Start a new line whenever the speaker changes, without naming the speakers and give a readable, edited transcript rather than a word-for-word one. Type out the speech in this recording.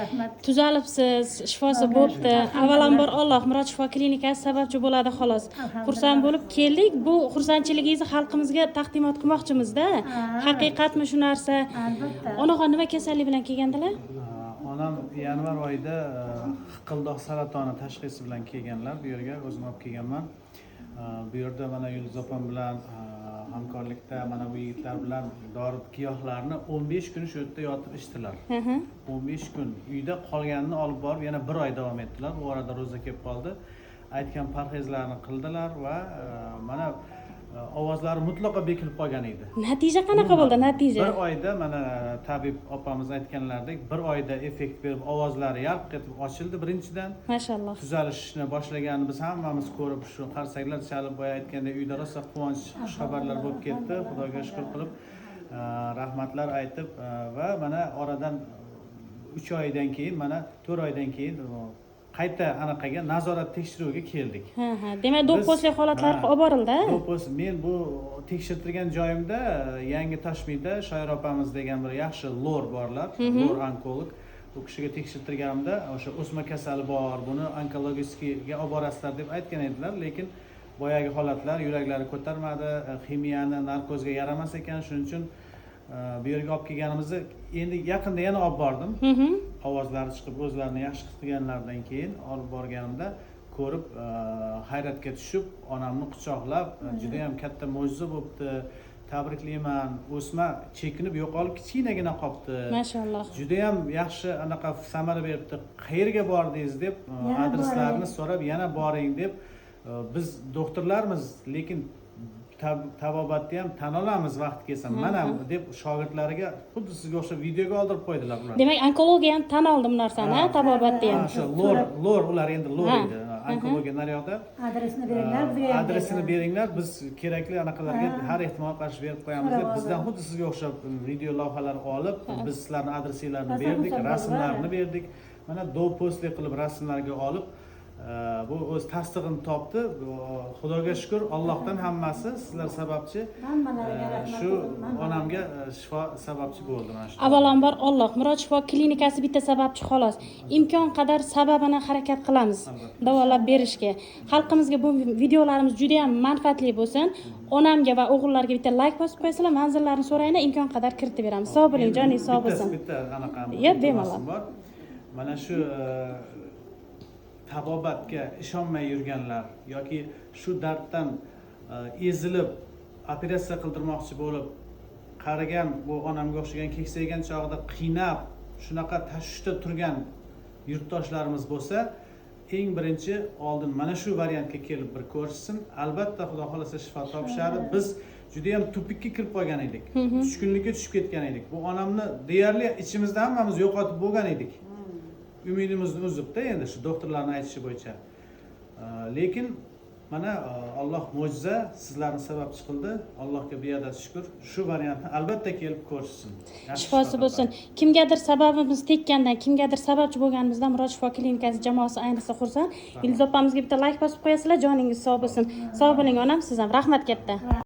Rahmat.
Tuzalibsiz, shifosi bo'pti. Avvalambor Alloh Murod shifo klinikasi sababchi bo'ladi xolos. Xursand bo'lib keldik. Bu xursandchiligingizni xalqimizga taqdimot qilmoqchimizda. Haqiqatmi shu narsa?
Albatta.
Onaxon nima kasallik bilan kelgandilar?
Onam yanvar oyida hiqildoq saratoni tashxisi bilan kelganlar. Bu yerga o'zim olib kelganman. Bu yerda mana Yulduz opam bilan hamkorlikda mana bu yigitlar bilan dori giyohlarni 15 kun shu yerda yotib ichdilar. 15 kun uyda qolganini olib borib yana 1 oy davom etdilar. Bu orada ro'za kelib qoldi. Aytgan parhezlarni qildilar va mana ovozlari mutlaqo bekilib qolgan edi.
Natija qanaqa bo'ldi? Natija?
1 oyda mana tabib opamiz aytganlaridek 1 oyda effekt berib ovozlari yalq etib ochildi birinchidan.
Mashalloh.
Tuzalishni boshlaganini biz hammamiz ko'rib shu qarsaklar chalib boya aytgandek uyda rosa quvonch xushxabarlar bo'lib ketdi. Xudoga shukr qilib rahmatlar aytib va mana oradan 3 oydan keyin mana 4 oydan keyin qayta anaqaga nazorat tekshiruvga keldik.
Demak, do'pposli holatlarga olib borildi.
Do'ppos men bu tekshirtirgan joyimda yangi Toshmiyda Shoir opamiz degan bir yaxshi lor borlar, lor onkolog. Bu kishiga tekshirtirganimda o'sha o'sma kasali bor, buni onkologiyaga olib borasizlar deb aytgan edilar, lekin boyagi holatlar yuraklari ko'tarmadi, ximiyani narkozga yaramas ekan, shuning uchun bu yerga olib kelganimizni endi yaqinda yana olib bordim. Ovozlari chiqib o'zlarini yaxshi his qilganlaridan keyin olib borganimda ko'rib hayratga tushib, onamni quchoqlab, juda ham katta mo'jiza bo'libdi. Tabriklayman. O'sma chekinib yo'qolib kichkinagina qolibdi.
Mashalloh.
Juda ham yaxshi anaqa samara beribdi. Qayerga bordingiz deb adreslarni so'rab, yana boring deb biz doktorlarmiz, lekin tabobatni ham tan olamiz vaqt kelsa. Mana deb shogirdlariga xuddi sizga o'xshab videoga oldirib qo'ydilar ular.
Demak, onkologiya ham tan oldi bu narsani, tabobatni ham.
O'sha lor ular endi lor edi. Onkologiya naryoqda.
Adresini beringlar, bizga ham
Adresini beringlar, biz kerakli anaqalarga har ehtimol qarshi berib qo'yamiz deb bizdan xuddi sizga o'xshab video lavhalar olib, biz sizlarning adreslarini berdik, rasmlarini berdik. Mana do'pposli qilib rasmlarga olib bu o'z tasdig'ini topdi. Xudoga shukr, Allohdan hammasi sizlar sababchi. Shu onamga shifo sababchi bo'ldi mana shu.
Avvalambor Alloh Murod shifo klinikasi bitta sababchi xolos. Imkon qadar sababini harakat qilamiz davolab berishga. Xalqimizga bu videolarimiz juda ham manfaatli bo'lsin. Onamga va o'g'illarga bitta like bosib qo'ysalar, manzillarini so'rayna, imkon qadar kiritib beramiz. Sog' bo'ling, joningiz sog' bo'lsin.
Bitta anaqa.
Bemalol.
Mana shu tabobatga ishonmay yurganlar yoki shu darddan ezilib operatsiya qildirmoqchi bo'lib qarigan bu onamga o'xshagan keksaygan chog'ida qiynab shunaqa tashvishda turgan yurtdoshlarimiz bo'lsa, eng birinchi oldin mana shu variantga kelib bir ko'rishsin. Albatta Xudo xolasa shifo topishadi. Biz juda ham tupikka kirib qolgan edik. Tushkunlikka tushib ketgan edik. Bu onamni deyarli ichimizda hammamiz yo'qotib bo'lgan edik. Umidimizni uzibdi endi shu doktorlarning aytishi bo'yicha. Lekin mana Alloh mo'jiza sizlarni sababchi qildi. Allohga beadad shukr. Shu variantni albatta kelib ko'rishsin.
Shifosi bo'lsin. Kimgadir sababimiz tekkandan, kimgadir sababchi bo'lganimizdan Murod shifo klinikasi jamoasi ayniqsa xursand. Yulduz opamizga bitta like bosib qo'yasizlar, joningiz sog' bo'lsin. Sog' bo'ling onam, siz ham rahmat katta.